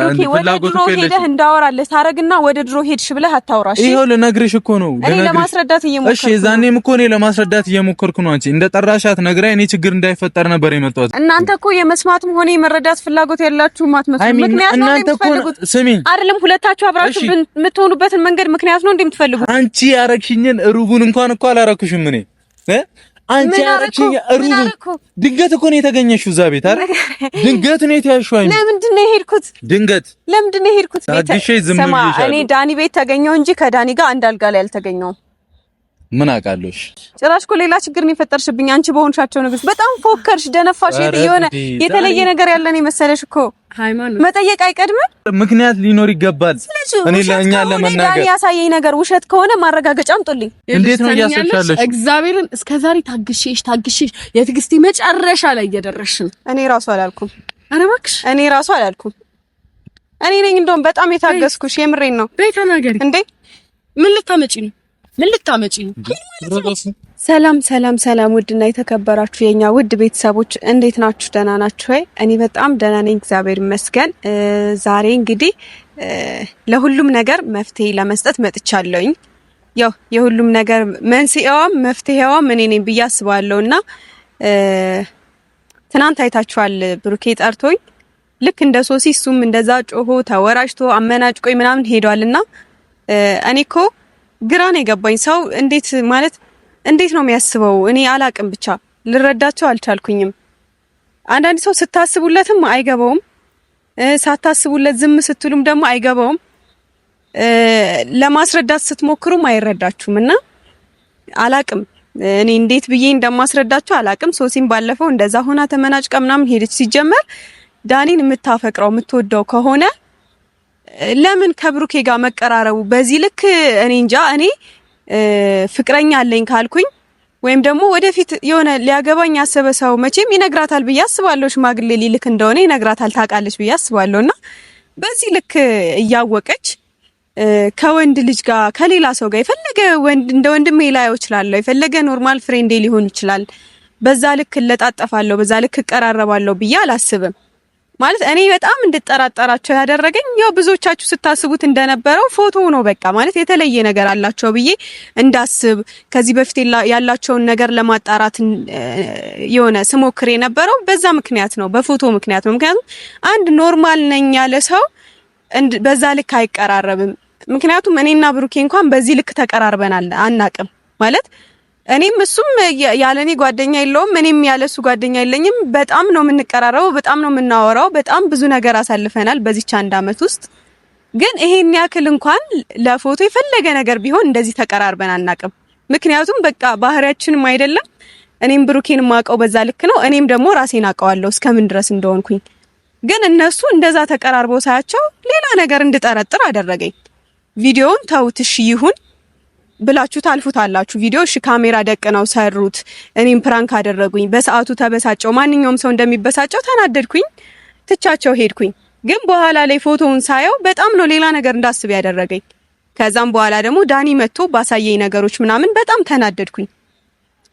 ብሩኬ ወደ ድሮ ሄደህ እንዳወራለህ ታረግና ወደ ድሮ ሄድሽ ብለህ አታውራሽ። ይሄው ልነግርሽ እኮ ነው። እኔ ለማስረዳት እየሞከርኩ። እሺ ዛኔም እኮ እኔ ለማስረዳት እየሞከርኩ ነው። አንቺ እንደ ጠራሻት ነግራ እኔ ችግር እንዳይፈጠር ነበር የመጣሁት። እናንተ እኮ የመስማትም ሆነ የመረዳት ፍላጎት ያላችሁ ማትመስሉ ምክንያት ነው እንደምትፈልጉት። ስሚኝ አይደለም ሁለታችሁ አብራችሁ የምትሆኑበትን መንገድ ምክንያት ነው እንደምትፈልጉት። አንቺ ያረክሽኝን ሩቡን እንኳን እኮ አላረኩሽም እኔ አንቺ ያረክሽኝ ሩቡ ድንገት እኮ ነው የተገኘሽው እዛ ቤት አይደል? ድንገት ነው የተያዝሽው። አይደል? ለምንድን ነው የሄድኩት? ድንገት ለምንድን ነው የሄድኩት? ሰማ እኔ ዳኒ ቤት ተገኘው እንጂ ከዳኒ ጋር አንድ አልጋ ላይ አልተገኘውም። ምን አውቃለሽ? ጭራሽ እኮ ሌላ ችግር ነው የፈጠርሽብኝ አንቺ በሆንሻቸው ነገር። በጣም ፎከርሽ፣ ደነፋሽ። የሆነ የተለየ ነገር ያለን የመሰለሽ እኮ። ሃይማኖት መጠየቅ አይቀድምም? ምክንያት ሊኖር ይገባል። እኔ ለኛ ለመናገር ዳኒ ያሳየኝ ነገር ውሸት ከሆነ ማረጋገጫ አምጡልኝ። እንዴት ነው እያሰብሻለሽ? እግዚአብሔርን እስከዛሬ ታግሼሽ የትግስቴ መጨረሻ ላይ እየደረስሽ ነው። እኔ ራሱ አላልኩም። ኧረ እባክሽ እኔ ራሱ አላልኩም። እኔ ነኝ እንደውም በጣም የታገስኩሽ። የምሬን ነው። በይ ተናገሪ እንዴ! ምን ልታመጪ ነው? ሰላም ሰላም ሰላም! ውድና የተከበራችሁ የኛ ውድ ቤተሰቦች እንዴት ናችሁ? ደህና ናችሁ ወይ? እኔ በጣም ደህና ነኝ፣ እግዚአብሔር ይመስገን። ዛሬ እንግዲህ ለሁሉም ነገር መፍትሄ ለመስጠት መጥቻለሁኝ። ያው የሁሉም ነገር መንስኤዋም መፍትሄዋም እኔ ነኝ ብዬ አስባለሁና ትናንት አይታችኋል፣ ብሩኬ ጠርቶኝ ልክ እንደ ሶሲ እሱም እንደዛ ጮሆ ተወራጭቶ አመናጭቆኝ ምናምን ሄዷልና እኔ እኮ ግራ ነው የገባኝ። ሰው እንዴት ነው የሚያስበው? እኔ አላቅም፣ ብቻ ልረዳቸው አልቻልኩኝም። አንዳንድ ሰው ስታስቡለትም አይገባውም፣ ሳታስቡለት ዝም ስትሉም ደግሞ አይገባውም፣ ለማስረዳት ስትሞክሩም አይረዳችሁም። እና አላቅም እኔ እንዴት ብዬ እንደማስረዳቸው አላቅም። ሶሲም ባለፈው እንደዛ ሆና ተመናጭቃ ምናምን ሄደች። ሲጀመር ዳኒን የምታፈቅረው የምትወደው ከሆነ ለምን ከብሩኬ ጋር መቀራረቡ በዚህ ልክ? እኔ እንጃ። እኔ ፍቅረኛ አለኝ ካልኩኝ ወይም ደግሞ ወደፊት የሆነ ሊያገባኝ ያሰበ ሰው መቼም ይነግራታል ብዬ አስባለሁ። ሽማግሌ ሊልክ እንደሆነ ይነግራታል፣ ታውቃለች ብዬ አስባለሁና በዚህ ልክ እያወቀች ከወንድ ልጅ ጋር ከሌላ ሰው ጋር የፈለገ ወንድ እንደ ወንድሜ ላየው እችላለሁ፣ የፈለገ ኖርማል ፍሬንዴ ሊሆን ይችላል፣ በዛ ልክ ለጣጠፋለሁ፣ በዛ ልክ እቀራረባለሁ ብዬ አላስብም። ማለት እኔ በጣም እንድጠራጠራቸው ያደረገኝ ያው ብዙዎቻችሁ ስታስቡት እንደነበረው ፎቶ ነው። በቃ ማለት የተለየ ነገር አላቸው ብዬ እንዳስብ ከዚህ በፊት ያላቸውን ነገር ለማጣራት የሆነ ስሞክር የነበረው በዛ ምክንያት ነው፣ በፎቶ ምክንያት ነው። ምክንያቱም አንድ ኖርማል ነኝ ያለ ሰው በዛ ልክ አይቀራረብም። ምክንያቱም እኔና ብሩኬ እንኳን በዚህ ልክ ተቀራርበናል አናቅም። ማለት እኔም እሱም ያለኔ ጓደኛ የለውም፣ እኔም ያለሱ ጓደኛ የለኝም። በጣም ነው የምንቀራረበው፣ በጣም ነው የምናወራው፣ በጣም ብዙ ነገር አሳልፈናል በዚች አንድ አመት ውስጥ። ግን ይሄን ያክል እንኳን ለፎቶ የፈለገ ነገር ቢሆን እንደዚህ ተቀራርበን አናቅም። ምክንያቱም በቃ ባህሪያችንም አይደለም። እኔም ብሩኬን ማውቀው በዛ ልክ ነው፣ እኔም ደግሞ ራሴን አውቀዋለሁ እስከምን ድረስ እንደሆንኩኝ። ግን እነሱ እንደዛ ተቀራርበው ሳያቸው ሌላ ነገር እንድጠረጥር አደረገኝ። ቪዲዮውን ተውትሽ ይሁን ብላችሁ ታልፉታላችሁ። ቪዲዮ እሺ ካሜራ ደቅነው ሰሩት፣ እኔም ፕራንክ አደረጉኝ። በሰዓቱ ተበሳጨው፣ ማንኛውም ሰው እንደሚበሳጨው ተናደድኩኝ፣ ትቻቸው ሄድኩኝ። ግን በኋላ ላይ ፎቶውን ሳየው በጣም ነው ሌላ ነገር እንዳስብ ያደረገኝ። ከዛም በኋላ ደግሞ ዳኒ መጥቶ ባሳየኝ ነገሮች ምናምን በጣም ተናደድኩኝ።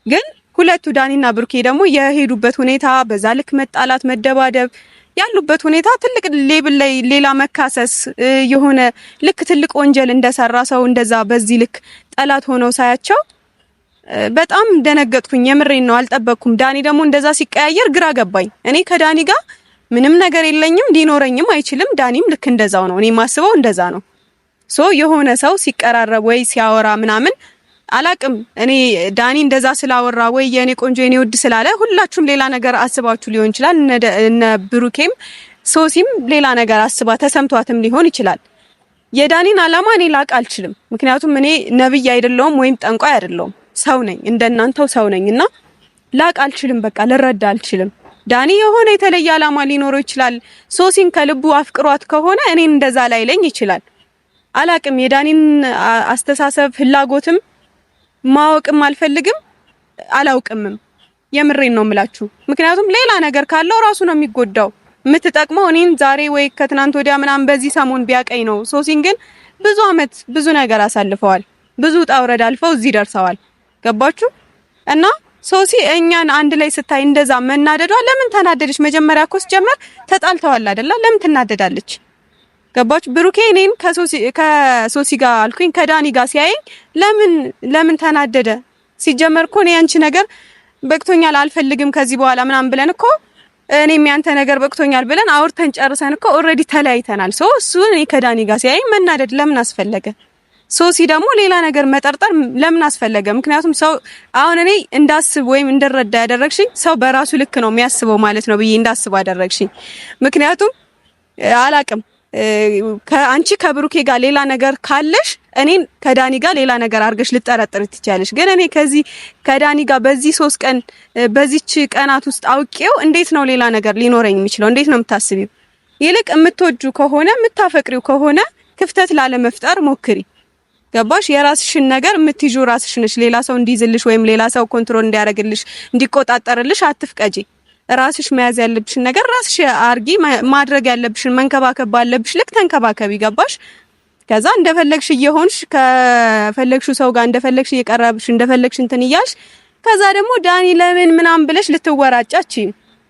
ግን ሁለቱ ዳኒና ብሩኬ ደግሞ የሄዱበት ሁኔታ በዛ ልክ መጣላት፣ መደባደብ ያሉበት ሁኔታ ትልቅ ሌብል ላይ ሌላ መካሰስ የሆነ ልክ ትልቅ ወንጀል እንደሰራ ሰው እንደዛ በዚህ ልክ ጠላት ሆነው ሳያቸው በጣም ደነገጥኩኝ። የምሬን ነው፣ አልጠበቅኩም። ዳኒ ደግሞ እንደዛ ሲቀያየር ግራ ገባኝ። እኔ ከዳኒ ጋር ምንም ነገር የለኝም፣ ሊኖረኝም አይችልም። ዳኒም ልክ እንደዛው ነው። እኔ ማስበው እንደዛ ነው። የሆነ ሰው ሲቀራረብ ወይ ሲያወራ ምናምን አላቅም። እኔ ዳኒ እንደዛ ስላወራ ወይ የኔ ቆንጆ የኔ ውድ ስላለ ሁላችሁም ሌላ ነገር አስባችሁ ሊሆን ይችላል። እነ ብሩኬም ሶሲም ሌላ ነገር አስባ ተሰምቷትም ሊሆን ይችላል። የዳኒን አላማ እኔ ላቅ አልችልም። ምክንያቱም እኔ ነብይ አይደለሁም ወይም ጠንቋይ አይደለሁም፣ ሰው ነኝ፣ እንደናንተው ሰው ነኝና ላቅ አልችልም። በቃ ልረዳ አልችልም። ዳኒ የሆነ የተለየ አላማ ሊኖረው ይችላል። ሶሲን ከልቡ አፍቅሯት ከሆነ እኔን እንደዛ ላይለኝ ይችላል። አላቅም። የዳኒን አስተሳሰብ ፍላጎትም ማወቅም አልፈልግም፣ አላውቅምም። የምሬን ነው የምላችሁ። ምክንያቱም ሌላ ነገር ካለው ራሱ ነው የሚጎዳው። የምትጠቅመው እኔን ዛሬ ወይ ከትናንት ወዲያ ምናምን በዚህ ሰሞን ቢያቀኝ ነው። ሶሲን ግን ብዙ አመት ብዙ ነገር አሳልፈዋል፣ ብዙ ጣውረድ አልፈው እዚህ ደርሰዋል። ገባችሁ? እና ሶሲ እኛን አንድ ላይ ስታይ እንደዛ መናደዷ ለምን ተናደደች? መጀመሪያ እኮ ሲጀመር ተጣልተዋል አይደለ? ለምን ትናደዳለች? ገባች? ብሩኬ እኔን ከሶሲ ጋር አልኩኝ ከዳኒ ጋር ሲያየኝ ለምን ተናደደ? ሲጀመር እኮ እኔ አንቺ ነገር በቅቶኛል አልፈልግም ከዚህ በኋላ ምናምን ብለን እኮ እኔም ያንተ ነገር በቅቶኛል ብለን አውርተን ጨርሰን እኮ ኦሬዲ ተለያይተናል። እሱ እኔ ከዳኒ ጋር ሲያየኝ መናደድ ለምን አስፈለገ? ሶሲ ደግሞ ሌላ ነገር መጠርጠር ለምን አስፈለገ? ምክንያቱም ሰው አሁን እኔ እንዳስብ ወይም እንደረዳ ያደረግሽኝ ሰው በራሱ ልክ ነው የሚያስበው ማለት ነው ብዬ እንዳስብ አደረግሽኝ። ምክንያቱም አላቅም ከአንቺ ከብሩኬ ጋር ሌላ ነገር ካለሽ እኔን ከዳኒ ጋር ሌላ ነገር አድርገሽ ልጠረጥር ትችያለሽ። ግን እኔ ከዚህ ከዳኒ ጋር በዚህ 3 ቀን በዚች ቀናት ውስጥ አውቄው እንዴት ነው ሌላ ነገር ሊኖረኝ የሚችለው? እንዴት ነው የምታስቢው? ይልቅ የምትወጁ ከሆነ የምታፈቅሪው ከሆነ ክፍተት ላለመፍጠር ሞክሪ። ገባሽ? የራስሽን ነገር የምትይዙ ራስሽ ነሽ። ሌላ ሰው እንዲይዝልሽ ወይም ሌላ ሰው ኮንትሮል እንዲያደርግልሽ እንዲቆጣጠርልሽ አትፍቀጂ። ራስሽ መያዝ ያለብሽን ነገር ራስሽ አርጊ። ማድረግ ያለብሽን መንከባከብ ባለብሽ ልክ ተንከባከቢ። ገባሽ? ከዛ እንደፈለግሽ እየሆንሽ ከፈለግሽው ሰው ጋር እንደፈለግሽ እየቀረብሽ እንደፈለግሽ እንትን እያልሽ ከዛ ደግሞ ዳኒ ለምን ምናምን ብለሽ ልትወራጫች።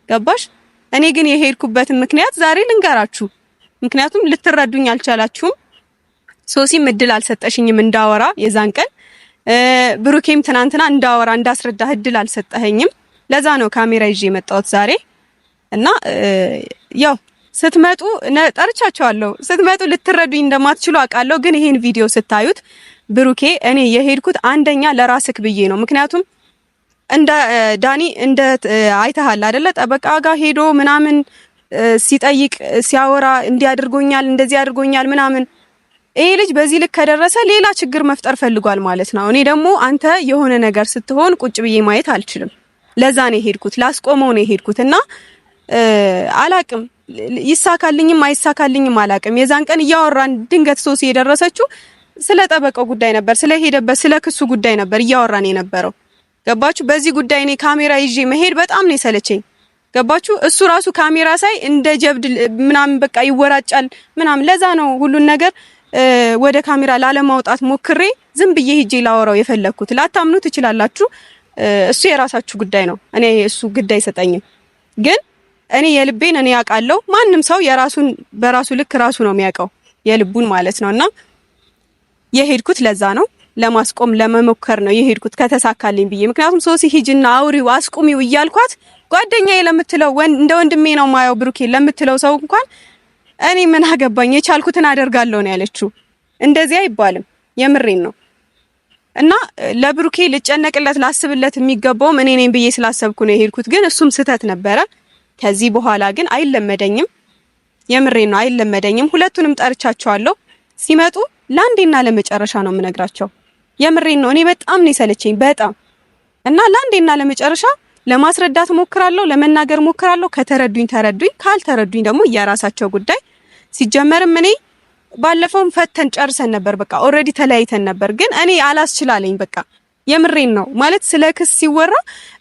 ገባሽ? እኔ ግን የሄድኩበትን ምክንያት ዛሬ ልንገራችሁ። ምክንያቱም ልትረዱኝ አልቻላችሁም። ሶሲም እድል አልሰጠሽኝም እንዳወራ የዛን ቀን። ብሩኬም ትናንትና እንዳወራ እንዳስረዳ እድል አልሰጠኸኝም። ለዛ ነው ካሜራ ይዤ የመጣሁት ዛሬ እና ያው ስትመጡ ጠርቻቸዋለሁ። ስትመጡ ልትረዱኝ እንደማትችሉ አውቃለሁ። ግን ይሄን ቪዲዮ ስታዩት ብሩኬ እኔ የሄድኩት አንደኛ ለራስክ ብዬ ነው። ምክንያቱም እንደ ዳኒ እንደ አይተሃል አይደለ? ጠበቃ ጋር ሄዶ ምናምን ሲጠይቅ ሲያወራ እንዲያድርጎኛል እንደዚህ አድርጎኛል ምናምን። ይሄ ልጅ በዚህ ልክ ከደረሰ ሌላ ችግር መፍጠር ፈልጓል ማለት ነው። እኔ ደግሞ አንተ የሆነ ነገር ስትሆን ቁጭ ብዬ ማየት አልችልም። ለዛ ነው የሄድኩት፣ ላስቆመው ነው የሄድኩት እና አላቅም ይሳካልኝም አይሳካልኝም አላቅም። የዛን ቀን እያወራን ድንገት ሶሲ የደረሰችው ስለ ጠበቃው ጉዳይ ነበር፣ ስለሄደበት ስለ ክሱ ጉዳይ ነበር እያወራን የነበረው። ገባችሁ? በዚህ ጉዳይ እኔ ካሜራ ይዤ መሄድ በጣም ነው የሰለቸኝ። ገባችሁ? እሱ ራሱ ካሜራ ሳይ እንደ ጀብድ ምናምን በቃ ይወራጫል ምናምን። ለዛ ነው ሁሉን ነገር ወደ ካሜራ ላለማውጣት ሞክሬ ዝም ብዬ ሂጄ ላወራው የፈለኩት። ላታምኑ ትችላላችሁ፣ እሱ የራሳችሁ ጉዳይ ነው። እኔ እሱ ጉዳይ አይሰጠኝም። ግን እኔ የልቤን እኔ ያውቃለሁ። ማንም ሰው የራሱን በራሱ ልክ ራሱ ነው የሚያውቀው የልቡን ማለት ነውና የሄድኩት ለዛ ነው፣ ለማስቆም ለመሞከር ነው የሄድኩት ከተሳካልኝ ብዬ። ምክንያቱም ሶሲ ሂጅና አውሪው አስቁሚው እያልኳት ጓደኛዬ ለምትለው እንደ ወንድሜ ነው ማየው ብሩኬ ለምትለው ሰው እንኳን እኔ ምን አገባኝ የቻልኩትን አደርጋለሁ ነው ያለችው። እንደዚህ አይባልም፣ የምሬን ነው። እና ለብሩኬ ልጨነቅለት ላስብለት የሚገባው እኔ ነኝ ብዬ ስላሰብኩ ነው የሄድኩት። ግን እሱም ስህተት ነበረ። ከዚህ በኋላ ግን አይለመደኝም፣ የምሬን ነው አይለመደኝም። ሁለቱንም ጠርቻቸዋለሁ። ሲመጡ ለአንዴና ለመጨረሻ ነው የምነግራቸው። የምሬን ነው። እኔ በጣም ነው የሰለቸኝ በጣም እና ለአንዴና ለመጨረሻ ለማስረዳት ሞክራለሁ፣ ለመናገር ሞክራለሁ። ከተረዱኝ ተረዱኝ፣ ካልተረዱኝ ደግሞ የራሳቸው ጉዳይ። ሲጀመርም እኔ ባለፈውም ፈተን ጨርሰን ነበር፣ በቃ ኦሬዲ ተለያይተን ነበር። ግን እኔ አላስችላለኝ በቃ የምሬን ነው ማለት ስለ ክስ ሲወራ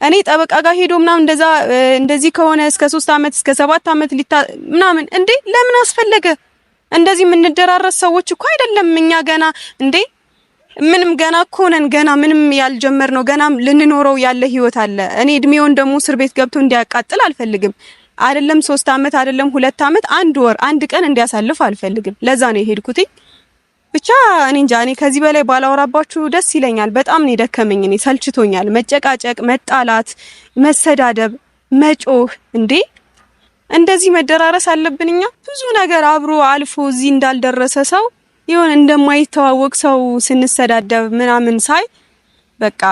እኔ ጠበቃ ጋር ሄዶ ምናምን እንደዚህ ከሆነ እስከ 3 አመት እስከ 7 አመት ምናምን እንዴ ለምን አስፈለገ? እንደዚህ የምንደራረስ ሰዎች እኮ አይደለም እኛ ገና እንዴ ምንም ገና እኮ ነን። ገና ምንም ያልጀመርነው ገና ልንኖረው ያለ ህይወት አለ። እኔ እድሜውን ደግሞ እስር ቤት ገብቶ እንዲያቃጥል አልፈልግም። አይደለም 3 አመት አይደለም 2 አመት 1 ወር 1 ቀን እንዲያሳልፍ አልፈልግም። ለዛ ነው የሄድኩት። ብቻ እኔ እንጃ፣ እኔ ከዚህ በላይ ባላወራባችሁ ደስ ይለኛል። በጣም ነው የደከመኝ። እኔ ሰልችቶኛል። መጨቃጨቅ፣ መጣላት፣ መሰዳደብ፣ መጮህ እንዴ እንደዚህ መደራረስ አለብንኛ? ብዙ ነገር አብሮ አልፎ እዚህ እንዳልደረሰ ሰው ይሁን እንደማይተዋወቅ ሰው ስንሰዳደብ ምናምን ሳይ በቃ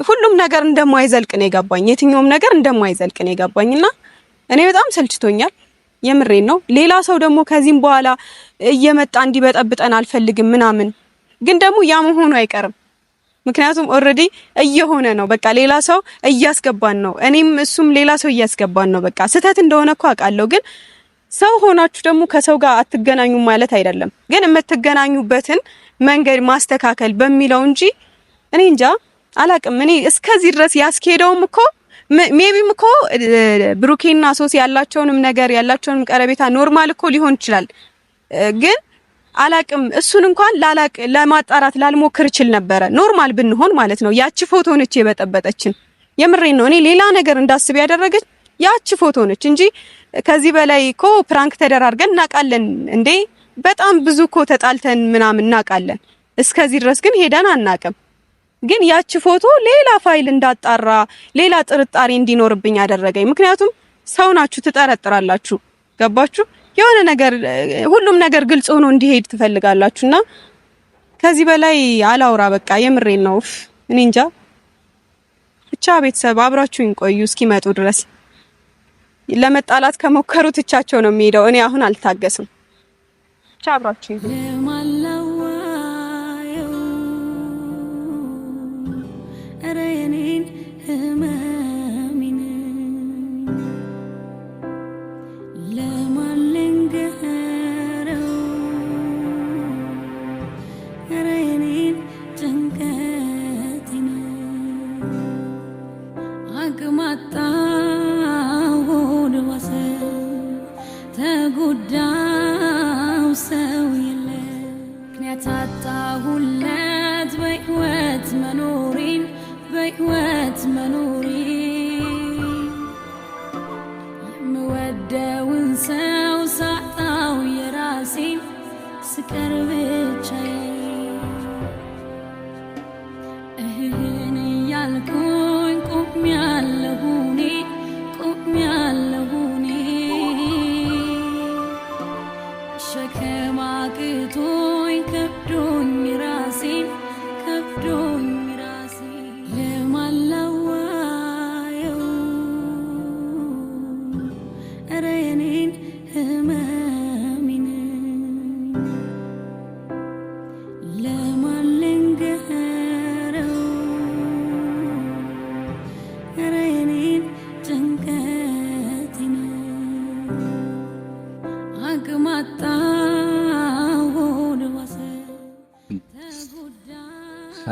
ሁሉም ነገር እንደማይዘልቅ ነው የገባኝ። የትኛውም ነገር እንደማይዘልቅ ነው የገባኝና እኔ በጣም ሰልችቶኛል። የምሬን ነው። ሌላ ሰው ደግሞ ከዚህም በኋላ እየመጣ እንዲበጠብጠን አልፈልግም ምናምን። ግን ደግሞ ያ መሆኑ አይቀርም። ምክንያቱም ኦሬዲ እየሆነ ነው። በቃ ሌላ ሰው እያስገባን ነው። እኔም እሱም ሌላ ሰው እያስገባን ነው። በቃ ስህተት እንደሆነ እኮ አውቃለሁ። ግን ሰው ሆናችሁ ደግሞ ከሰው ጋር አትገናኙ ማለት አይደለም። ግን የምትገናኙበትን መንገድ ማስተካከል በሚለው እንጂ እኔ እንጃ አላቅም። እኔ እስከዚህ ድረስ ያስኬደውም እኮ ሜቢም እኮ ብሩኬና ሶሲ ያላቸውንም ነገር ያላቸውንም ቀረቤታ ኖርማል እኮ ሊሆን ይችላል። ግን አላቅም እሱን እንኳን ለማጣራት ላልሞክር ይችል ነበረ። ኖርማል ብንሆን ማለት ነው። ያቺ ፎቶ ነች የበጠበጠችን። የምሬን ነው። እኔ ሌላ ነገር እንዳስብ ያደረገች ያቺ ፎቶ ነች እንጂ ከዚህ በላይ እኮ ፕራንክ ተደራርገን እናውቃለን እንዴ በጣም ብዙ እኮ ተጣልተን ምናምን እናውቃለን እስከዚህ ድረስ ግን ሄደን አናውቅም ግን ያቺ ፎቶ ሌላ ፋይል እንዳጣራ ሌላ ጥርጣሬ እንዲኖርብኝ አደረገኝ ምክንያቱም ሰው ናችሁ ትጠረጥራላችሁ ገባችሁ የሆነ ነገር ሁሉም ነገር ግልጽ ሆኖ እንዲሄድ ትፈልጋላችሁና ከዚህ በላይ አላውራ በቃ የምሬን ነው እኔ እንጃ ብቻ ቤተሰብ አብራችሁኝ ቆዩ እስኪመጡ ድረስ ለመጣላት ከሞከሩ ትቻቸው ነው የሚሄደው እኔ አሁን አልታገስም ብቻ አብራችሁኝ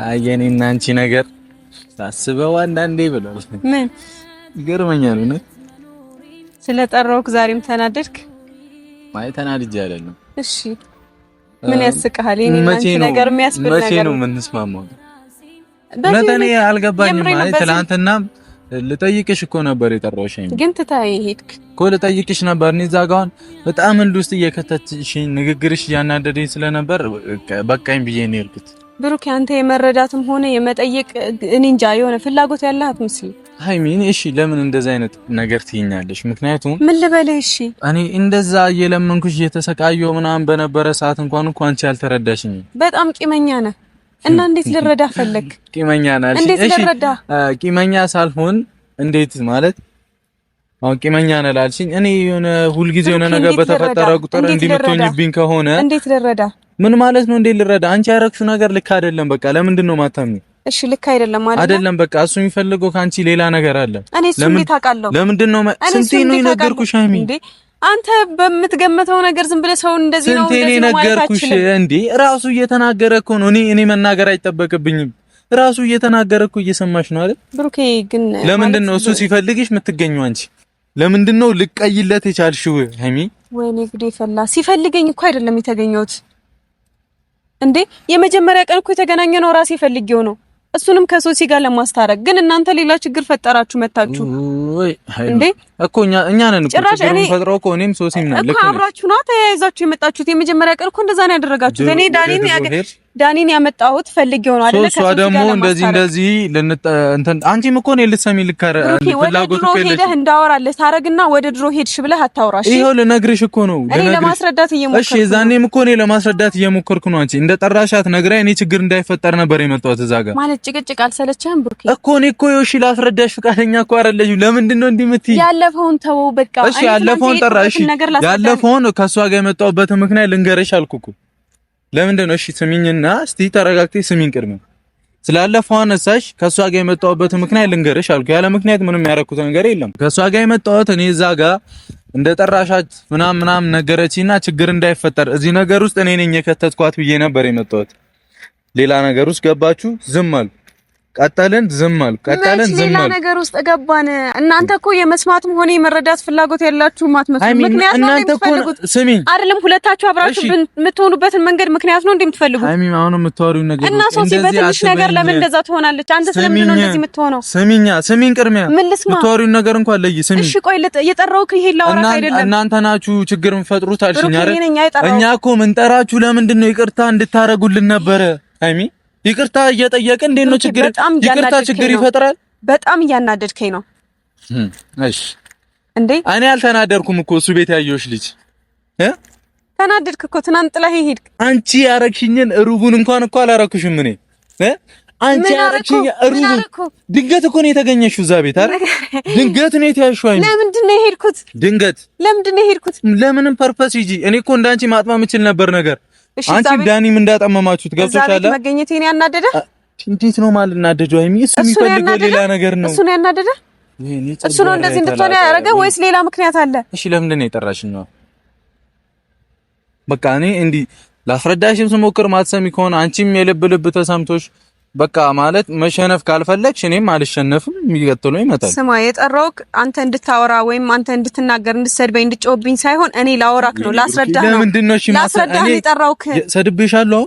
አየኔና አንቺ ነገር ታስበው አንዳንዴ ብሏል ምን ይገርመኛል ነው ስለጠራውክ ዛሬም ተናደድክ ማይ ተናድጄ አይደለም እሺ ምን ያስቀሃል የኔና አንቺ ነገር የሚያስብል ነገር መቼ ነው የምንስማማው ለተኔ አልገባኝም ማለት ትላንትና ልጠይቅሽ እኮ ነበር የጠራውሽ ግን ትታይ ሄድክ እኮ ልጠይቅሽ ነበር እኔ ዛጋውን በጣም እንዱስት እየከተትሽ ንግግርሽ ያናደደኝ ስለነበር በቃኝ ብዬ ነው የሄድኩት ብሩክ አንተ የመረዳትም ሆነ የመጠየቅ እኔ እንጃ የሆነ ፍላጎት ያለህ አትመስል ሃይሚን እሺ ለምን እንደዛ አይነት ነገር ትይኛለሽ ምክንያቱም ምን ልበልህ እሺ እኔ እንደዛ እየለመንኩሽ እየተሰቃየው ምናምን በነበረ ሰዓት እንኳን አንቺ ያልተረዳሽኝ በጣም ቂመኛ ነህ እና እንዴት ልረዳ ፈለክ ቂመኛ ነህ እሺ ቂመኛ ሳልሆን እንዴት ማለት አሁን ቂመኛ ነህ ላልሽኝ እኔ የሆነ ሁሉ ጊዜ የሆነ ነገር በተፈጠረ ቁጥር እንዲመቶኝብኝ ከሆነ እንዴት ልረዳ ምን ማለት ነው እንዴት ልረዳ አንቺ ያረክሽው ነገር ልክ አይደለም በቃ ለምንድን ነው ማታምኚው እሺ ልክ አይደለም ማለት አይደለም በቃ እሱ የሚፈልገው ካንቺ ሌላ ነገር አለ እኔ እሱ እንዴት አውቃለሁ ለምንድን ነው ስንቴ ነው የነገርኩሽ ሃይሚ እንዴ አንተ በምትገመተው ነገር ዝም ብለህ ሰው እንደዚህ ነው እንደዚህ ነው ማለት ነገርኩሽ እንዴ ራሱ እየተናገረ እኮ ነው እኔ መናገር አይጠበቅብኝም ራሱ እየተናገረ እኮ እየሰማሽ ነው አይደል ብሩኬ ግን ለምንድን ነው እሱ ሲፈልግሽ የምትገኘው አንቺ ለምንድን ነው ልቀይለት የቻልሽው ሃይሚ ወይኔ ጉዴ ፈላ ሲፈልገኝ እኮ አይደለም የተገኘሁት እንዴ የመጀመሪያ ቀን እኮ የተገናኘ ነው ራሴ ፈልጌው ነው እሱንም ከሶሲ ጋር ለማስታረቅ ግን እናንተ ሌላ ችግር ፈጠራችሁ መጣችሁ እንዴ እኮ እኛ ነን እኮ ችግሩን ፈጥረው እኮ እኔም ሶሲም ነን ልክ ነው አብራችሁ ነው ተያይዛችሁ የመጣችሁት የመጀመሪያ ቀን እኮ እንደዛ ነው ያደረጋችሁት እኔ ዳኒን ያመጣሁት ፈልጌው ነው አይደለ ከሶሲ ደግሞ እንደዚህ እንትን አንቺም እኮ ነው ልትሰሚ ልካረ ፍላጎቱ ከሌለ ሄደህ እንዳወራለህ ታረግና ወደ ድሮ ሄድሽ ብለህ አታውራሽ ይሄው ልነግርሽ እኮ ነው እኔ ለማስረዳት እየሞከርኩ እሺ ዛኔም እኮ ነው ለማስረዳት እየሞከርኩ ነው አንቺ እንደጠራሻት ነግራይ እኔ ችግር እንዳይፈጠር ነበር የመጣሁት እዛ ጋር ማለት ጭቅጭቅ አልሰለችህም ብሩክ እኮ እኔ እኮ እሺ ላስረዳሽ ፍቃደኛ እኮ አይደለሽም ለምንድን ነው እንዲህ የምትይ ያለፈውን ተወው በቃ እሺ ያለፈውን ጠራሽ ያለፈውን ከሷ ጋር የመጣሁበት ምክንያት ልንገርሽ አልኩኩ ለምንድን ነው እሺ ስሚኝና እስቲ ተረጋግተሽ ስሚኝ ቅድም ስላለፈው አነሳሽ ከሷ ጋር የመጣሁበት ምክንያት ልንገርሽ አልኩ ያለ ምክንያት ምንም ያረኩት ነገር የለም ከሷ ጋር የመጣሁት እኔ እዛ ጋር እንደጠራሻት ምናምን ነገረችኝና ችግር እንዳይፈጠር እዚህ ነገር ውስጥ እኔ ነኝ የከተትኳት ብዬ ነበር የመጣሁት ሌላ ነገር ውስጥ ገባችሁ ዝም አልኩ ቀጠልን ዝም አልኩ። ሌላ ነገር ውስጥ ገባን። እናንተ እኮ የመስማትም ሆነ የመረዳት ፍላጎት ያላችሁ ማትመስሉ። ምክንያት ነው እንደምትፈልጉት አይደለም። ሁለታችሁ አብራችሁ የምትሆኑበትን መንገድ ምክንያት ነው እንደምትፈልጉት። ሃይሚ አሁን የምትወሪው ነገር እና ሶሲ በትንሽ ነገር ለምን እንደዛ ትሆናለች? አንተ ስለምንድን ነው እንደዚህ የምትሆነው? ስሚኝ ቅድሚያ የምትወሪው ነገር እንኳን ለይ። ስሚኝ እሺ፣ ቆይ የጠራሁህ ይሄ ላወራህ አይደለም። እናንተ ናችሁ ችግር የምትፈጥሩት አልሽኝ አይደል? እኛ እኮ ምንጠራችሁ ለምንድን ነው? ይቅርታ እንድታረጉልን ነበረ ሃይሚ። ይቅርታ እየጠየቅን እንዴት ነው ችግር? ይቅርታ ችግር ይፈጥራል። በጣም እያናደድከኝ ነው። እሺ እንዴ እኔ አልተናደርኩም እኮ እሱ ቤት ያየሁሽ ልጅ ተናደድክ እኮ ትናንት ጥላህ ሄድክ። አንቺ ያረግሽኝን ሩቡን እንኳን እኮ አላረኩሽም እኔ አንቺ ያረግሽኝ ሩቡን ድንገት እኮ ነው የተገኘሽው እዛ ቤት አይደል? ድንገት ነው የተያሽው። አይደል? ለምንድን ነው የሄድኩት? ድንገት ለምንድን ነው የሄድኩት? ለምንም ፐርፐስ ሂጂ። እኔ እኮ እንዳንቺ ማጥማ የምችል ነበር ነገር አንቺ ዳኒም እንዳጠመማችሁት ገብቶሻል። መገኘቴ ነው ያናደደ። እንዴት ነው ማለት እናደደው? አይሚ እሱ የሚፈልገው ሌላ ነገር ነው። እሱ ነው ያናደደ። እሱ ነው እንደዚህ እንድትሆን ያደረገ ወይስ ሌላ ምክንያት አለ? እሺ ለምንድን ነው የጠራሽኝ ነው? በቃ እኔ እንዲህ ላስረዳሽም ስሞክር ማትሰሚ ከሆነ አንቺም የልብ ልብ ተሰምቶሽ በቃ ማለት መሸነፍ ካልፈለግሽ እኔም አልሸነፍም። የሚቀጥለው ይመጣል። ስማ የጠራሁት አንተ እንድታወራ ወይም አንተ እንድትናገር እንድትሰድበኝ እንድትጮህብኝ ሳይሆን እኔ ላወራክ ነው፣ ላስረዳህ ነው። ለምንድን ነው እሺ ላስረዳህ ነው የጠራሁት። ሰድብሻለሁ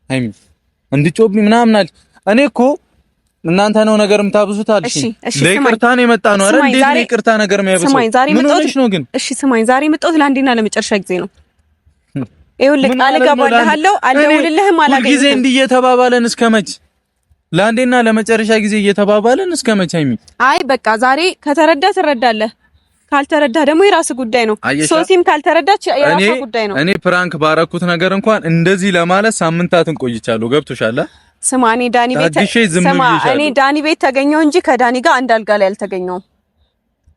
አይሚ እንድትጮህብኝ ምናምን አልሽ። እኔ እኮ እናንተ ነው ነገር የምታብዙት አልሽ። ለይቅርታ ነው የመጣ ነው አይደል? እንዴት ነው ይቅርታ ነገር የሚያብሰው? ምን ሆነሽ ነው ግን? እሺ ስማኝ፣ ዛሬ መጣሁት ለአንዴና ለመጨረሻ ጊዜ ነው። ይኸውልህ ቃል እገባልሃለሁ፣ አልደውልልህም፣ አላገኝም። ጊዜ እንዲህ እየተባባለን እስከ መች? ለአንዴና ለመጨረሻ ጊዜ እየተባባለን እስከ መቼ? አይሚ አይ በቃ ዛሬ ከተረዳ ትረዳለህ፣ ካልተረዳ ደግሞ የራስ ጉዳይ ነው። ሶሲም ካልተረዳች የራስ ጉዳይ ነው። እኔ ፕራንክ ባረኩት ነገር እንኳን እንደዚህ ለማለት ሳምንታትን ቆይቻለሁ። ገብቶሻል? ስማ እኔ ዳኒ ቤት ተገኘው እንጂ ከዳኒ ጋር አንድ አልጋ ላይ አልተገኘውም።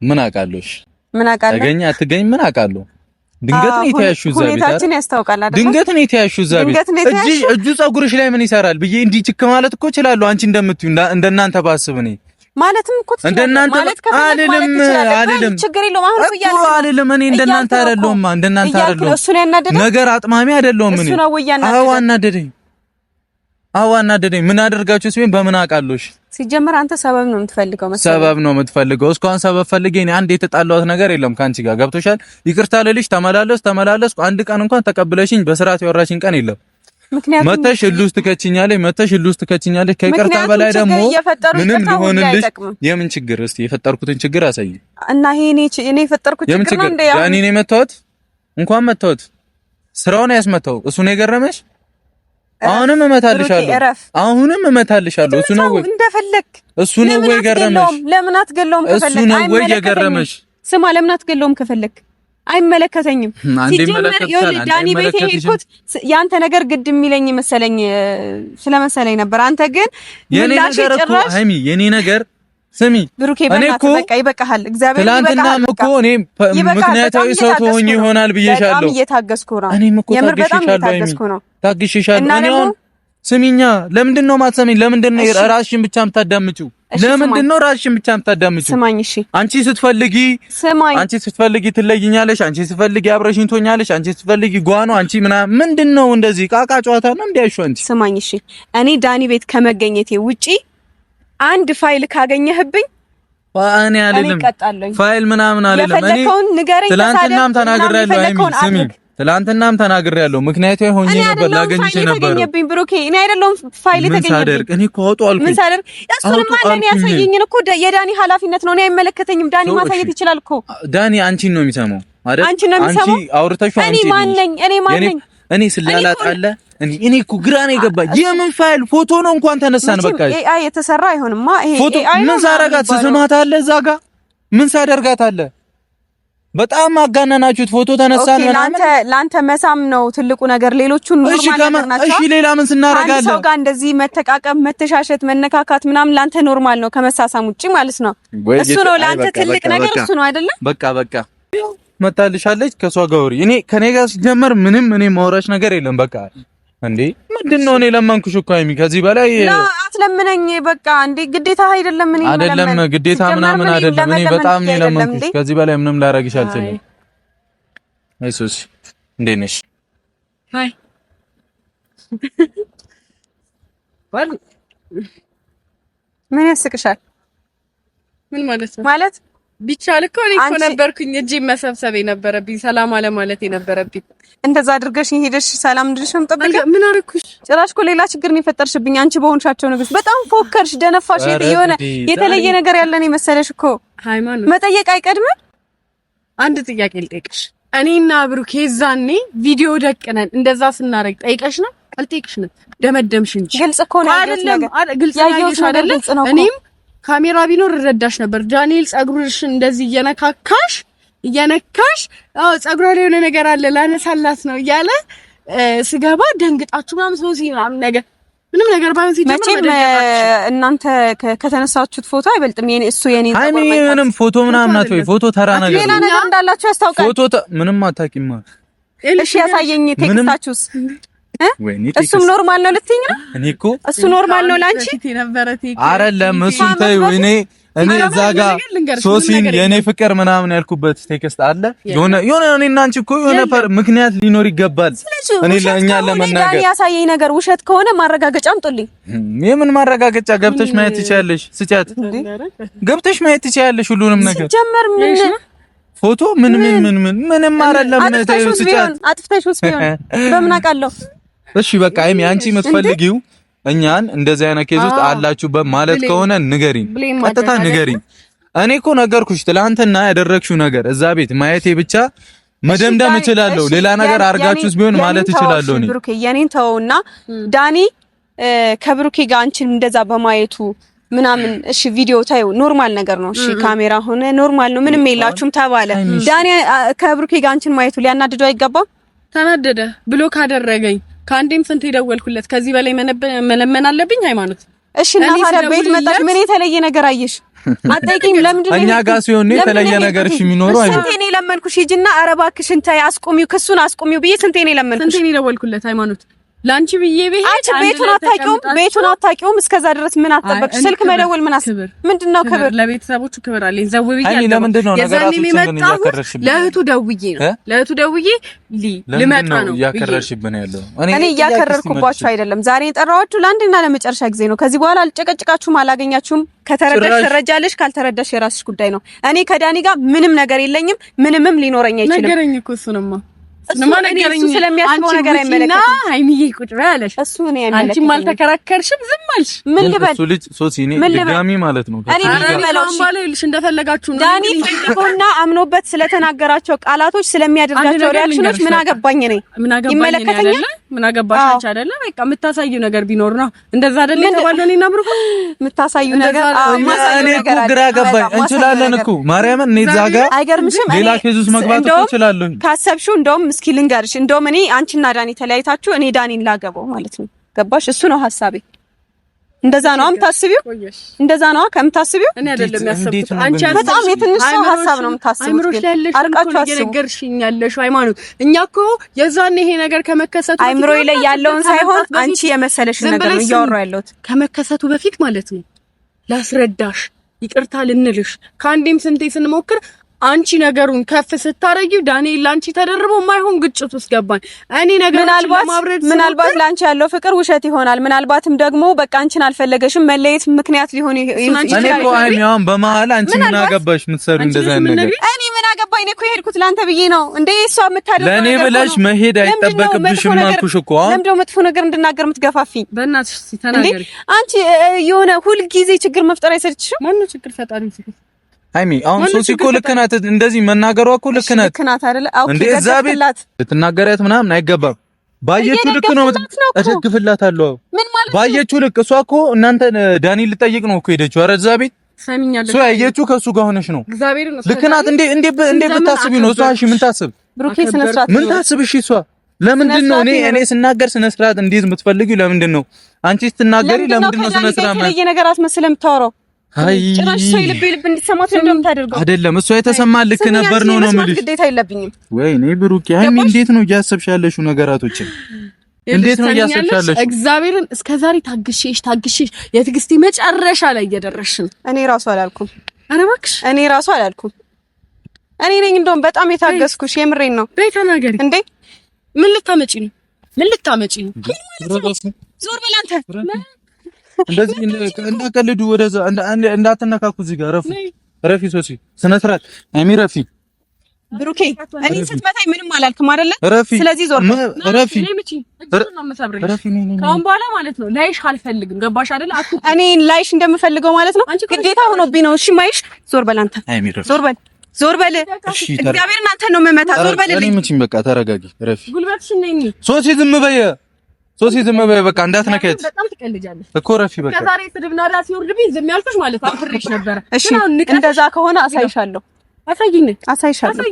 ምን አውቃለሽ? ምን አውቃለሁ? ተገኘ አትገኝ ምን አውቃለሁ? ድንገት ነው የተያሹ እዛ ቤት ሁኔታችን ያስታውቃል አይደል? ድንገት ነው የተያሹ እዛ ቤት እጁ ፀጉርሽ ላይ ምን ይሰራል ብዬ እንዲህ ችክ ማለት እኮ እችላለሁ። አንቺ እንደምትዩ እንደናንተ ባስብ እኔ ማለትም እኮ እንደናንተ አይደለም ችግር የለውም። አሁን እኮ ያለ አይደለም እኔ እንደናንተ አይደለሁም። እንደናንተ አይደለሁም። እሱ ነው ያናደደኝ። ነገር አጥማሚ አይደለሁም እኔ። አዎ አናደደኝ። ምን አደርጋችሁ ሲሆን በምን አውቃለሽ? ሲጀመር አንተ ሰበብ ነው የምትፈልገው መሰለኝ። ሰበብ ነው የምትፈልገው። እስካሁን ሰበብ ፈልጌ እኔ አንድ የተጣላሁት ነገር የለም ካንቺ ጋር ገብቶሻል። ይቅርታ ልልሽ ተመላለስኩ አንድ ቀን እንኳን ተቀብለሽኝ በስርዓት ያወራሽኝ ቀን የለም። ምክንያቱም መተሽ እልውስጥ ትከችኛለሽ። ከይቅርታ በላይ ደግሞ ምንም ሊሆንልሽ የምን ችግር? እስቲ የፈጠርኩትን ችግር አሳይ እና ይሄ እኔ የፈጠርኩት ችግር ነው እንዴ? ያኔ ነው መተውት እንኳን መተውት ስራውን ያስመታው እሱ ነው የገረመሽ? አሁንም እመታልሻለሁ። እሱ ነው ወይ እንደፈለክ? እሱ ነው ወይ ገረመሽ? ለምን አትገለውም ከፈለክ? እሱ ነው ወይ የገረመሽ? ስማ ለምን አትገለውም ከፈለክ? አይመለከተኝም። ሲጀመር ዳኒ ቤት የሄድኩት ያንተ ነገር ግድ የሚለኝ መሰለኝ ስለመሰለኝ ነበር። አንተ ግን ምላሽ ጭራሽ ሃይሚ የኔ ነገር ስሚ ብሩኬ በእናትህ በቃ ይበቃሃል። እግዚአብሔር ይበቃሃል። ትናንትና እኮ እኔ ምክንያታዊ ሰው ትሆኚ ይሆናል ብዬሻለሁ። በጣም እየታገስኩ ነው። የምር በጣም እየታገስኩ ነው። ታግሼሻለሁ። እኔ አሁን ስሚኛ፣ ለምንድን ነው የማትሰሚኝ? ለምንድን ነው ራስሽን ብቻ የምታዳምጪው? ለምንድን ነው ራስሽን ብቻ የምታዳምጪው? ስማኝ እሺ። አንቺ ስትፈልጊ ትለይኛለሽ፣ አንቺ ስትፈልጊ አብረሽኝ ትሆኛለሽ፣ አንቺ ስትፈልጊ ጓኖ፣ አንቺ ምንድን ነው እንደዚህ ቃቃ ጨዋታ ነው እንዲያሹ? አንቺ ስማኝ እሺ። እኔ ዳኒ ቤት ከመገኘቴ ውጪ አንድ ፋይል ካገኘህብኝ እኔ አይደለም ፋይል ምናምን አይደለም። እኔ ትላንትናም ተናግሬያለሁ። ምክንያቱም ሆኜ ነበር ላገኝሽ ነበር። ብሩኬ እኔ አይደለም ፋይል የተገኘብኝ። እኔ እኮ አውጡ አልኩኝ። ምን ሳደርግ እሱንም አለኝ ያሳየኝን እኮ የዳኒ ኃላፊነት ነው። እኔ አይመለከተኝም። ዳኒ ማሳየት ይችላል እኮ። ዳኒ አንቺን ነው የሚሰማው አይደል? አንቺን ነው የሚሰማው። አንቺ አውርተሽው አንቺ እኔ ማን ነኝ? እኔ ስላላጣለ እኔ እኮ ግራኔ ገባኝ። የምን ፋይል ፎቶ ነው እንኳን ተነሳን። በቃ ኤአይ የተሰራ አይሆንማ። ይሄ ኤአይ ምን ሳረጋት ስስማታለ እዛ ጋር ምን ሳደርጋታለ? በጣም አጋናናችሁት። ፎቶ ተነሳን ምናምን ላንተ መሳም ነው ትልቁ ነገር። ሌሎቹን ኖርማል ናቸው። እሺ ሌላ ምን ስናረጋለን? ሰው ጋር እንደዚህ መተቃቀም፣ መተሻሸት፣ መነካካት ምናምን ላንተ ኖርማል ነው ከመሳሳም ውጪ ማለት ነው። እሱ ነው ላንተ ትልቅ ነገር እሱ ነው አይደለ? በቃ መታልሻለች ከሷ ጋር ወሪ። እኔ ከኔ ጋር ሲጀመር ምንም እኔ ማውራሽ ነገር የለም። በቃ እንዴ ምንድነው? እኔ ለማንኩሽ እኮ አይሚ፣ ከዚህ በላይ አትለምነኝ። በቃ እንዴ ግዴታ አይደለም። እኔ አይደለም ግዴታ ምናምን አይደለም። እኔ በጣም ነው ለማንኩሽ። ከዚህ በላይ ምንም ላረግሽ አልችልም። አይሶስ እንዴት ነሽ? ሃይ ምን ያስቅሻል? ምን ማለት ነው? ማለት ቢቻል እኮ እኔ እኮ ነበርኩኝ እጄ መሰብሰብ የነበረብኝ ሰላም አለ ማለት የነበረብኝ። እንደዛ አድርገሽ ሄደሽ ሰላም እንድልሽ ነው የምጠብቀው። ምን አደረኩሽ? ጭራሽ እኮ ሌላ ችግር ነው የፈጠርሽብኝ አንቺ በሆንሻቸው ንግስት። በጣም ፎከርሽ፣ ደነፋሽ። የሆነ የተለየ ነገር ያለን የመሰለሽ እኮ። ሃይማኖት መጠየቅ አይቀድምም? አንድ ጥያቄ ልጠይቅሽ። እኔና ብሩክ የዛኔ ቪዲዮ ደቅነን እንደዛ ስናረግ ጠይቀሽ ነው አልጠይቅሽ ነው? ደመደምሽ እንጂ ግልጽ እኮ ነው አይደለም። ግልጽ ነው አይደለም? እኔም ካሜራ ቢኖር ረዳሽ ነበር። ዳንኤል ጸጉርሽን እንደዚህ እየነካሽ ጸጉሯ ላይ የሆነ ነገር አለ ላነሳላት ነው እያለ ስገባ ደንግጣችሁ ምናምን ሰው ምናምን ነገር ምንም ነገር ባይሆን ሲጀምር እናንተ ከተነሳችሁት ፎቶ አይበልጥም። እሱ የኔ ጸጉር ምንም ፎቶ ምናምን ናት ወይ ፎቶ ተራ ነገር ሌላ ነገር እንዳላችሁ ያስታውቃል። ፎቶ ምንም አታውቂም። እሺ ያሳየኝ ቴክስታችሁስ እሱም ኖርማል ነው ልትይኝ ነው? እኔ እኮ እሱ ኖርማል ነው ላንቺ አይደለም። እሱን ተይው። እኔ እዛ ጋር ሶሲን የኔ ፍቅር ምናምን ያልኩበት ቴክስት አለ። የሆነ እኔና አንቺ እኮ የሆነ ምክንያት ሊኖር ይገባል። እኔ ለእኛ ለመናገር ያሳየኝ ነገር ውሸት ከሆነ ማረጋገጫ አምጡልኝ። የምን ማረጋገጫ? ገብተሽ ማየት ትችያለሽ። ስጫት ገብተሽ ማየት ትችያለሽ ሁሉንም ነገር ጀመር ምን ፎቶ ምንም አይደለም። አጥፍተሽውስ ቢሆን በምን አውቃለሁ? እሺ በቃ አይሚ አንቺ የምትፈልጊው እኛን እንደዚህ አይነት ኬዝ ውስጥ አላችሁበት ማለት ከሆነ ንገሪኝ፣ ቀጥታ ንገሪኝ። እኔ እኮ ነገርኩሽ፣ ትላንትና ያደረግሽው ነገር እዛ ቤት ማየቴ ብቻ መደምደም እችላለሁ። ሌላ ነገር አርጋችሁስ ቢሆን ማለት እችላለሁ። እኔ ብሩኬ የኔን ተውና ዳኒ ከብሩኬ ጋር አንቺን እንደዛ በማየቱ ምናምን እሺ ቪዲዮ ታዩ ኖርማል ነገር ነው። እሺ ካሜራ ሆነ ኖርማል ነው፣ ምንም የላችሁም ተባለ። ዳኒ ከብሩኬ ጋር አንቺን ማየቱ ሊያናድደው አይገባም? ተናደደ ብሎ ካደረገኝ ከአንዴም ስንት ይደወልኩለት ከዚህ በላይ መለመን አለብኝ? ሃይማኖት እሺ እና ታዲያ ቤት መጣሽ ምን የተለየ ነገር አየሽ? አጠይቂኝ። ለምንድን ነው እኛ ጋር ሲሆን የተለየ ነገር እሺ የሚኖረው? ስንቴ ነው ለመንኩሽ? ሂጂና ኧረ እባክሽን ተይ አስቁሚው፣ ክሱን አስቁሚው ብዬ ስንቴ ነው ለመንኩሽ? ስንቴ ነው ይደወልኩለት? ሃይማኖት ላንቺ ብዬ ብሄድ አንቺ ቤቱን አታውቂውም። እስከዛ ድረስ ምን አጠበቅሽ? ስልክ መደወል ምን አስብ? ምንድነው ክብር? ለቤተሰቦች ክብር አለኝ። ዘውብዬ አይ ለምንድን ነው ነገራቶችን እያከረሽብኝ? ለእህቱ ደውዬ ልመጣ ነው እያከረሽብኝ ያለው። እኔ እያከረርኩባችሁ አይደለም። ዛሬ የጠራኋችሁ ለአንድና ለመጨረሻ ጊዜ ነው። ከዚህ በኋላ አልጨቀጭቃችሁም፣ አላገኛችሁም። ከተረዳሽ ትረጃለሽ፣ ካልተረዳሽ የራስሽ ጉዳይ ነው። እኔ ከዳኒ ጋር ምንም ነገር የለኝም፣ ምንምም ሊኖረኝ አይችልም። ነገረኝ እኮ እሱንማ እሱ ስለሚያስበው ነገር አይመለከትም። ሃይሚዬ ቁጭ በያለሽ እሱ እኔ አይመለከትም። አንቺ ማልተከራከርሽም ዝም አልሽ። ምን ልበል? እሱ ልጅ ሶሲ እኔ ድጋሚ ማለት ነው እኔ ልሽ እንደፈለጋችሁ ነው። ዳኒ ፈልጎና አምኖበት ስለተናገራቸው ቃላቶች ስለሚያደርጋቸው ሪአክሽኖች ምን አገባኝ እኔ? ይመለከተኛል። ምን አገባሽ አንቺ አይደለ? በቃ የምታሳዩ ነገር ቢኖር ነው እንደዛ አይደለ የተባለው። እኔና ብሩክ የምታሳዩ ነገር እኔ እኮ ግራ ገባኝ። እንችላለን እኮ ማርያምን እኔ እዛ ጋር አይገርምሽም? ሌላ ኬዝ ውስጥ መግባት እንችላለን። ካሰብሽው እንደውም እስኪ ልንገርሽ፣ እንደውም እኔ አንቺና ዳኒ ተለያይታችሁ እኔ ዳኒን ላገባው ማለት ነው። ገባሽ? እሱ ነው ሐሳቤ። እንደዛ ነው የምታስቢው? እንደዛ ነው ከምታስቢው? እኔ አይደለም ያሰብኩት። አንቺ በጣም የትንሽ ሰው ሐሳብ ነው የምታስቡት። አርቃችሁ አስቡኛለሽ። ሃይማኖት እኛ እኮ የዛኔ ይሄ ነገር ከመከሰቱ አይምሮዬ ላይ ያለውን ሳይሆን አንቺ የመሰለሽን ነገር ነው እያወራሁ ያለሁት። ከመከሰቱ በፊት ማለት ነው ላስረዳሽ፣ ይቅርታ ልንልሽ ከአንዴም ስንቴ ስንሞክር አንቺ ነገሩን ከፍ ስታረጊው ዳንኤል ላንቺ ተደርቦ ማይሆን ግጭት ውስጥ ገባኝ። እኔ ምናልባት ላንቺ ያለው ፍቅር ውሸት ይሆናል። ምናልባትም ደግሞ በቃ አንቺን አልፈለገሽም መለየት ምክንያት ሊሆን ይችላል። እኔ እኮ አይሚያም በመሀል አንቺ ምን አገባሽ የምትሰሩ እንደዛ ነገር? እኔ ምን አገባኝ? እኔ እኮ የሄድኩት ላንተ ብዬ ነው እንዴ? እሷ የምታደርገው ለኔ ብለሽ መሄድ አይጠበቅብሽም አልኩሽ እኮ። ለምንድነው መጥፎ ነገር እንድናገር የምትገፋፊኝ? በእናትሽ ተናገሪ። አንቺ የሆነ ሁል ጊዜ ችግር መፍጠር አይሰልችሽም? ማን ነው ችግር ፈጣሪ? ሃይሚ አሁን ሶሲ እኮ ልክ ናት። እንደዚህ መናገሯ እኮ ልክ ናት አይደለ? እንዴ እዛ ቤት ልትናገሪያት ምናምን አይገባም። ባየችው ልክ ነው እደግፍላታለሁ። ባየችው ልክ እሷ እኮ እናንተ ዳኒ ልጠይቅ ነው እኮ ሄደችው። ኧረ እዛ ቤት ሰሚኛለሽ። እሷ ያየችው ከሱ ጋር ሆነሽ ነው። ልክ ናት። እንዴ ብታስቢ ነው እሷ? እሺ ምን ታስብ? ብሩኬ ስነ ስርዓት ምን ታስብ? እሺ እሷ ለምንድን ነው እኔ ስናገር ስነ ስርዓት እንዴት የምትፈልጊው? ለምንድን ነው አንቺ ስትናገሪ ለምንድን ነው ስነ ስርዓት ማለት ነገር አስመስለህ የምታወራው? አይ ጭራሽ ሰው ልብ እንድትሰማት ነው እንደምታደርገው አይደለም። እሷ የተሰማን ልክ ነበር ነው የምልሽ። ግዴታ የለብኝም። ወይኔ ብሩኬ ሃይሚ እንዴት ነው እያሰብሽ ያለሽው ነገራቶችን? እንዴት ነው እያሰብሽ ያለሽው? እግዚአብሔርን እስከዛሬ ታግሼሽ የትዕግስቴ መጨረሻ ላይ እየደረስሽ ነው። እኔ ራሱ አላልኩም። ኧረ እባክሽ እኔ ራሱ አላልኩም። እኔ ነኝ እንደውም በጣም የታገስኩሽ። የምሬን ነው። በይ ተናገሪ እንዴ! ምን ልታመጪ ነው? ዞር በል አንተ። እንደዚህ እንዳቀልዱ ወደዛ እንዳትነካኩ እዚህ ጋር ረፊ ሶሲ ስነ ስርዓት አይሚ ረፊ ብሩኬ እኔ ስትመታኝ ምንም አላልክም አይደለ? ስለዚህ ዞር ረፊ ካሁን በኋላ ማለት ነው ላይሽ አልፈልግም። ገባሽ አይደለ? እኔ ላይሽ እንደምፈልገው ማለት ነው ግዴታ ሆኖብኝ ነው። እሺ ማይሽ ዞር በል አንተ ዞር በል እግዚአብሔርን አንተን ነው የምመታ። ዞር በል እኔ ምንጭኝ በቃ ተረጋጊ ረፊ ጉልበትሽ ነኝ ሶሲ ዝም በይ በቃ እንዳትነካት። በጣም ትቀልጃለሽ እኮ ረፊ በቃ ከዛሬ ስድብና ዳስ ይወርድብኝ ዝም ያልኩሽ ማለት አፍሬሽ ነበር። እሺ እንደዛ ከሆነ አሳይሻለሁ። አሳይሻለሁ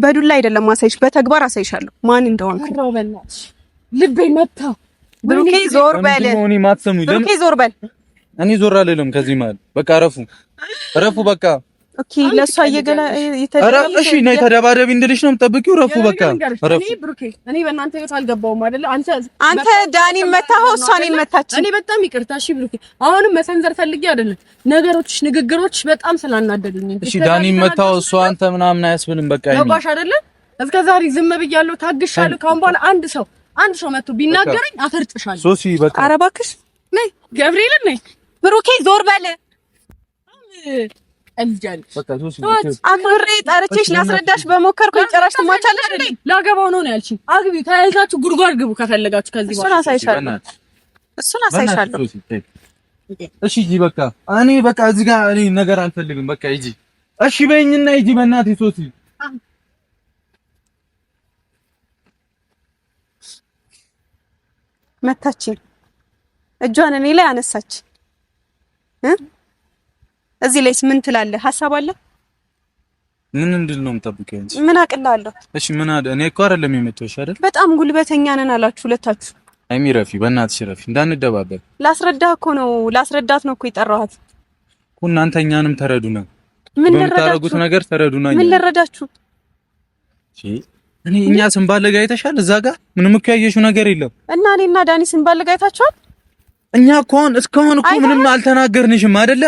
በዱላ አይደለም አሳይሽ፣ በተግባር አሳይሻለሁ ማን እንደሆንኩ። ልቤ መታ። ብሩኬ ዞር በል ብሩኬ ዞር በል። እኔ ዞር አልልም ከዚህ ማለት በቃ ረፉ በቃ ኦኬ ለሷ እየገላ ይተደባደብ። እሺ ነይ ተደባደቢ እንድልሽ ነው የምጠብቂው? ረፉ በቃ እኔ ብሩኬ እኔ በእናንተ ህይወት አልገባውም አይደለ? አንተ ዳኒን መታኸው፣ እሷ እኔን መታች። እኔ በጣም ይቅርታ እሺ ብሩኬ። አሁንም መሰንዘር ፈልጌ አይደለም፣ ንግግሮች በጣም ስላናደዱኝ። እሺ ዳኒን መታኸው፣ እሷ አንተ ምናምን አያስብልም። በቃ ገባሽ አይደለ? እስከ ዛሬ ዝም ብያለሁ፣ ታግሻለሁ። ካሁን በኋላ አንድ ሰው መጥቶ ቢናገረኝ አፈርጥሻለሁ። ሶሲ በቃ ኧረ እባክሽ ነይ ገብርኤል ነይ። ብሩኬ ዞር በል አክብሬ ጠርቼሽ ላስረዳሽ በሞከርኩኝ ጭራሽ ትማቻለሽ እንዴ? ላገባው ነው ያልሽኝ። አግቢው፣ ተያይዛችሁ ጉድጓድ ግቡ ከፈለጋችሁ። ከዚህ በኋላ እሱን አሳይሻለሁ። እሺ ሂጂ በቃ እኔ በቃ እዚህ ጋር እኔ ነገር አልፈልግም። በቃ ሂጂ እሺ በይኝና ሂጂ በእናትህ ሶሲ። መታችኝ፣ እጇን እኔ ላይ አነሳች። እዚህ ላይስ ምን ትላለህ? ሐሳብ አለ? ምን እንድልነው የምጠብቀው እንጂ ምን አቅላለሁ? እሺ ምን አለ? እኔ እኮ አይደለም የመጣሁሽ አይደል? በጣም ጉልበተኛ ነን አላችሁ ሁለታችሁ። አይሚ ረፊ፣ በእናትሽ ረፊ፣ እንዳንደባበል። ላስረዳት ነው እኮ የጠራኋት እኮ። እናንተ እኛንም ተረዱና ምን ልረዳችሁ ነገር ተረዱና። ምን ልረዳችሁ? እኛ ስንባለጋ አይተሻል? እዛ ጋር ምንም እኮ ያየሽው ነገር የለም። እና እኔና ዳኒ ስንባለጋ አይታችኋል? እኛ እኮ እስካሁን እኮ ምንም አልተናገርንሽም አይደለ?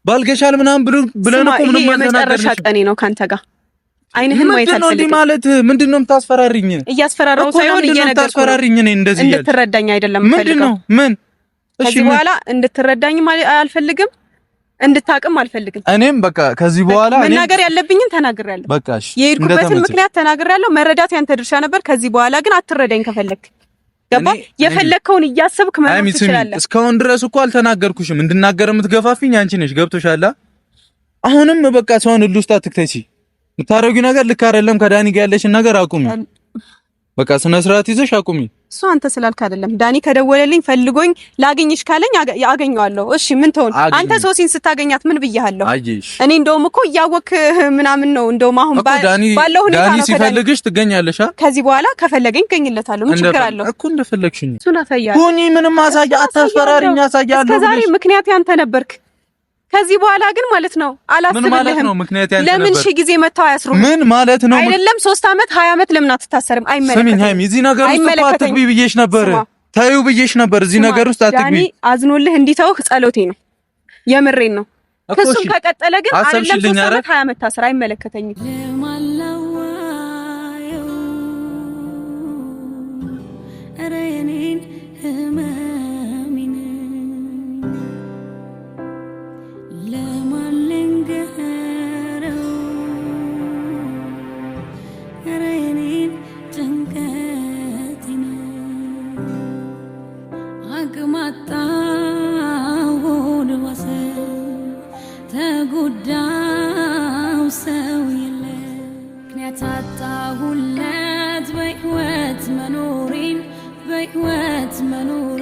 ባልገሻል ምናምን ብለን እኮ ምንም መጨረሻ ቀኔ ነው ካንተ ጋር አይንህን ማየት አልፈልግም። ምንድነው ማለት ምንድነው የምታስፈራሪኝ? እያስፈራራው ሳይሆን እየነገርኩኝ ነኝ። እንደዚህ እንድትረዳኝ አይደለም ፈልገው። ምን ከዚህ በኋላ እንድትረዳኝ አልፈልግም፣ እንድታቅም አልፈልግም። እኔም በቃ ከዚህ በኋላ መናገር ያለብኝን ተናግሬያለሁ። በቃ እሺ፣ የሄድኩበትን ምክንያት ተናግሬያለሁ። መረዳት ያንተ ድርሻ ነበር። ከዚህ በኋላ ግን አትረዳኝ ከፈለክ ገባ? የፈለከውን እያሰብክ መኖር ትችላለህ። እስካሁን ድረስ እኮ አልተናገርኩሽም። እንድናገር የምትገፋፊኝ አንቺ ነሽ። ገብቶሻል? አሁንም በቃ ሰውን ሁሉ ውስጥ አትክተቺ። የምታረጊው ነገር ልክ አይደለም። ከዳኒ ጋር ያለሽን ነገር አቁሚ። በቃ ስነ ስርዓት ይዘሽ አቁሚ። እሱ አንተ ስላልክ አይደለም። ዳኒ ከደወለልኝ ፈልጎኝ ላገኝሽ ካለኝ አገኘዋለሁ። እሺ ምን ትሆን አንተ? ሶሲን ስታገኛት ምን ብያለሁ? እኔ እንደውም እኮ እያወቅህ ምናምን ነው። እንደውም አሁን ባለው ሁኔታ ነው። ዳኒ ሲፈልግሽ ትገኛለሽ። ከዚህ በኋላ ከፈለገኝ እገኝለታለሁ። ምን ችግር አለው? እኮ እንደፈለግሽኝ እሱን አሳያለሁ። ሁኚ። ምንም አሳያ አታስፈራሪኝ። አሳያለሁ። ከዛሬ ምክንያት ያንተ ነበርክ። ከዚህ በኋላ ግን ማለት ነው አላስብልህም። ለምን ሺህ ጊዜ መታው አያስሩም? ምን ማለት ነው? አይደለም 3 አመት 20 አመት ለምን አትታሰርም? አይመለከትም። ስሚኝ ሃይሚ፣ እዚህ ነገር ውስጥ አትግቢ ብዬሽ ነበር። ታዩ ብዬሽ ነበር። እዚህ ነገር ውስጥ አትግቢ። ዳኒ አዝኖልህ እንዲተውህ ጸሎቴ ነው። የምሬን ነው። ክሱን ከቀጠለ ግን አይደለም 3 አመት 20 አመት ታሰር። አይመለከተኝም። በህይወት መኖሬን